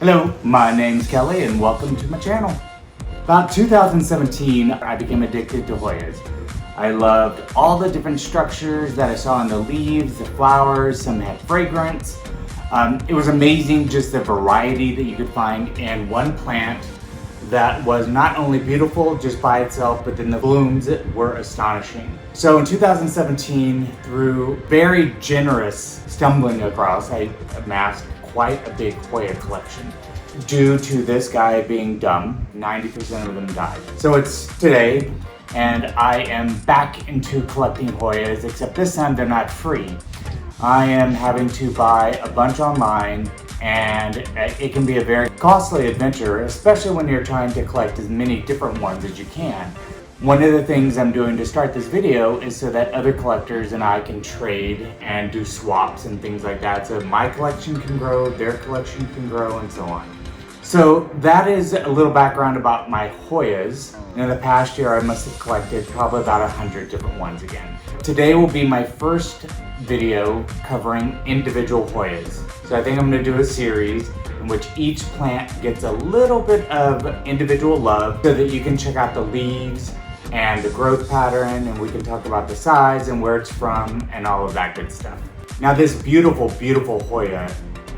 Hello, my name's Kelly and welcome to my channel. About 2017, I became addicted to Hoyas. I loved all the different structures that I saw in the leaves, the flowers, some had fragrance. It was amazing just the variety that you could find in one plant that was not only beautiful just by itself, but then the blooms were astonishing. So in 2017, through very generous stumbling across, I amassed quite a big Hoya collection. Due to this guy being dumb, 90% of them died. So it's today, and I am back into collecting Hoyas, except this time they're not free. I am having to buy a bunch online, and it can be a very costly adventure, especially when you're trying to collect as many different ones as you can. One of the things I'm doing to start this video is so that other collectors and I can trade and do swaps and things like that, so my collection can grow, their collection can grow, and so on. So that is a little background about my Hoyas. In the past year, I must have collected probably about 100 different ones again. Today will be my first video covering individual Hoyas. So I think I'm going to do a series in which each plant gets a little bit of individual love so that you can check out the leaves and the growth pattern, and we can talk about the size and where it's from and all of that good stuff. Now this beautiful, beautiful Hoya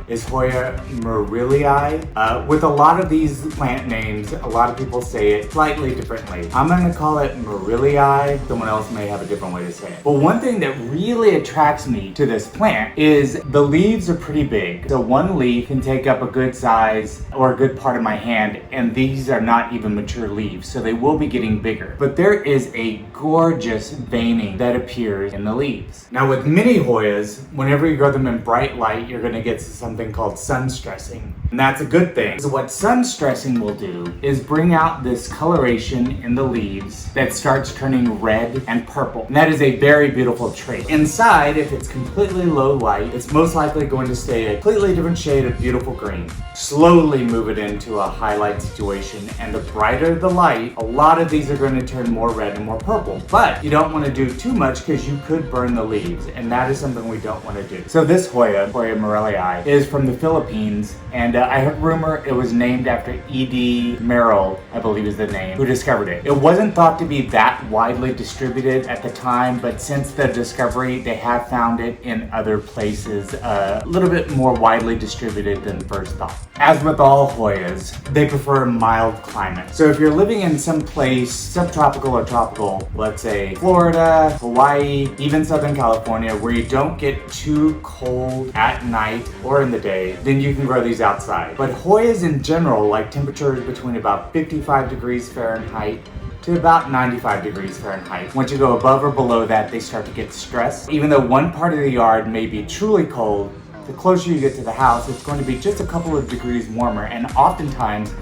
is Hoya merrillii. With a lot of these plant names, a lot of people say it slightly differently. I'm going to call it merrillii. Someone else may have a different way to say it. But one thing that really attracts me to this plant is the leaves are pretty big. So one leaf can take up a good size or a good part of my hand, and these are not even mature leaves, so they will be getting bigger. But there is a gorgeous veining that appears in the leaves. Now with many Hoyas, whenever you grow them in bright light, you're going to get something called sun stressing, and that's a good thing. So what sun stressing will do is bring out this coloration in the leaves that starts turning red and purple, and that is a very beautiful trait. Inside, if it's completely low light, it's most likely going to stay a completely different shade of beautiful green. Slowly move it into a highlight situation, and the brighter the light, a lot of these are going to turn more red and more purple, but you don't want to do too much because you could burn the leaves, and that is something we don't want to do. So this Hoya merrillii, is from the Philippines, and I heard rumor it was named after E.D. Merrill, I believe is the name, who discovered it. It wasn't thought to be that widely distributed at the time, but since the discovery, they have found it in other places, a little bit more widely distributed than first thought. As with all Hoyas, they prefer mild climates. So if you're living in some place, subtropical or tropical, let's say Florida, Hawaii, even Southern California, where you don't get too cold at night or in the day, then you can grow these outside. But Hoyas in general like temperatures between about 55 degrees Fahrenheit to about 95 degrees Fahrenheit. Once you go above or below that, they start to get stressed. Even though one part of the yard may be truly cold, the closer you get to the house, it's going to be just a couple of degrees warmer, and oftentimes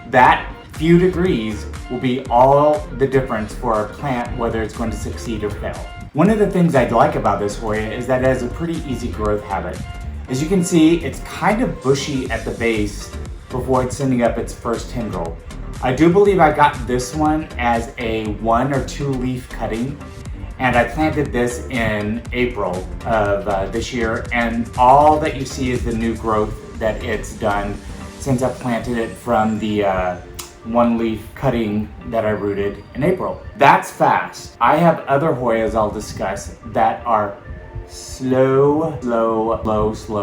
that few degrees will be all the difference for a plant whether it's going to succeed or fail. One of the things I like about this Hoya is that it has a pretty easy growth habit. As you can see, it's kind of bushy at the base before it's sending up its first tendril. I do believe I got this one as a 1 or 2 leaf cutting, and I planted this in April of this year, and all that you see is the new growth that it's done since I planted it from the 1 leaf cutting that I rooted in April. That's fast. I have other Hoyas I'll discuss that are slow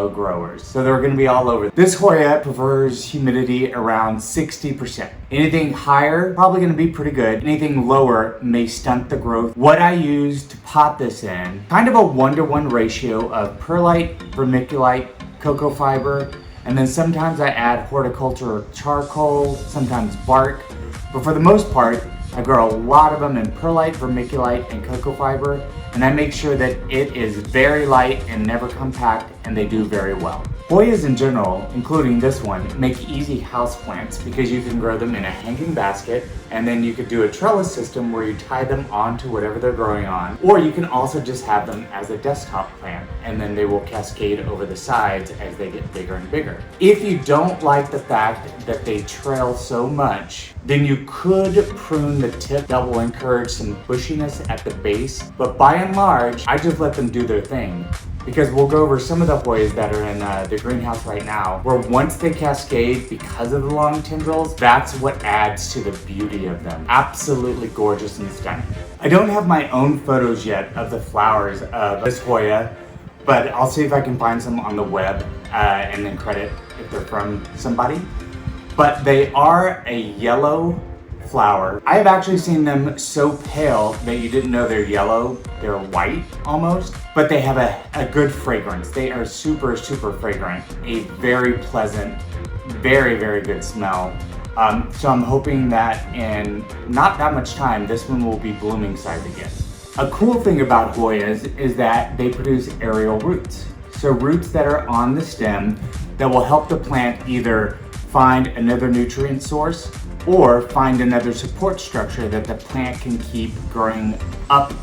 growers. So they're going to be all over. This Hoya prefers humidity around 60%. Anything higher, probably going to be pretty good. Anything lower may stunt the growth. What I use to pot this in, kind of a 1-to-1 ratio of perlite, vermiculite, cocoa fiber, and then sometimes I add horticulture charcoal, sometimes bark. But for the most part, I grow a lot of them in perlite, vermiculite, and cocoa fiber, and I make sure that it is very light and never compact, and they do very well. Hoyas in general, including this one, make easy houseplants because you can grow them in a hanging basket, and then you could do a trellis system where you tie them onto whatever they're growing on, or you can also just have them as a desktop plant, and then they will cascade over the sides as they get bigger and bigger. If you don't like the fact that they trail so much, then you could prune the tip. That will encourage some bushiness at the base, but by and large, I just let them do their thing, because we'll go over some of the Hoyas that are in the greenhouse right now, where once they cascade because of the long tendrils, that's what adds to the beauty of them. Absolutely gorgeous and stunning. I don't have my own photos yet of the flowers of this Hoya, but I'll see if I can find some on the web and then credit if they're from somebody. But they are a yellow flower. I have actually seen them so pale that you didn't know they're yellow. They're white almost, but they have a good fragrance. They are super, super fragrant. A very pleasant, very, very good smell. So I'm hoping that in not that much time, this one will be blooming size again. A cool thing about Hoyas is that they produce aerial roots. So roots that are on the stem that will help the plant either find another nutrient source or find another support structure that the plant can keep growing up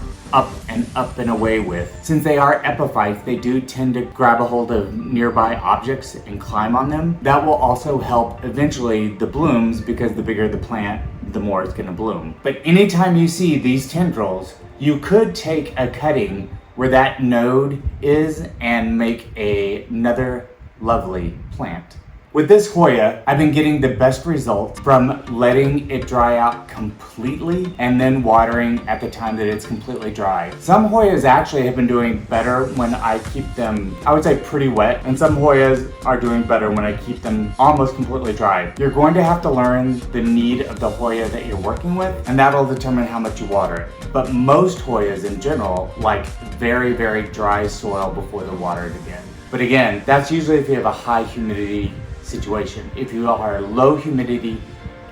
and away with. Since they are epiphytes, they do tend to grab a hold of nearby objects and climb on them. That will also help eventually the blooms, because the bigger the plant, the more it's gonna bloom. But anytime you see these tendrils, you could take a cutting where that node is and make another lovely plant. With this Hoya, I've been getting the best results from letting it dry out completely and then watering at the time that it's completely dry. Some Hoyas actually have been doing better when I keep them, I would say, pretty wet, and some Hoyas are doing better when I keep them almost completely dry. You're going to have to learn the need of the Hoya that you're working with, and that'll determine how much you water it. But most Hoyas in general like very, very dry soil before they're watered again. But again, that's usually if you have a high humidity situation. If you are low humidity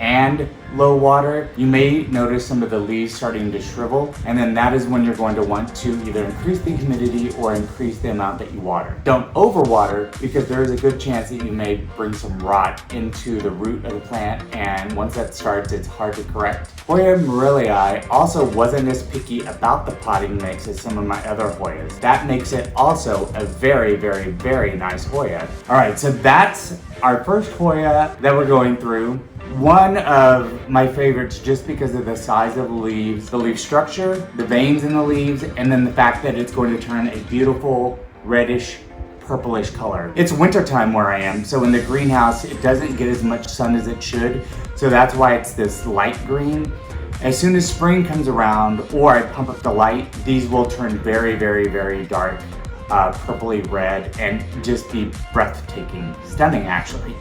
and low water, you may notice some of the leaves starting to shrivel, and then that is when you're going to want to either increase the humidity or increase the amount that you water. Don't overwater, because there is a good chance that you may bring some rot into the root of the plant, and once that starts, it's hard to correct. Hoya merrillii also wasn't as picky about the potting mix as some of my other Hoyas. That makes it also a very, very, very nice Hoya. All right, so that's our first Hoya that we're going through. One of my favorites just because of the size of the leaves, the leaf structure, the veins in the leaves, and then the fact that it's going to turn a beautiful reddish purplish color. It's wintertime where I am, so in the greenhouse it doesn't get as much sun as it should, so that's why it's this light green. As soon as spring comes around or I pump up the light, these will turn very, very, very dark, purpley red, and just be breathtaking, stunning actually.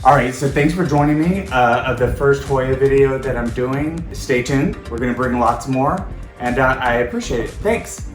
All right, so thanks for joining me of the first Hoya video that I'm doing. Stay tuned, we're gonna bring lots more, and I appreciate it. Thanks.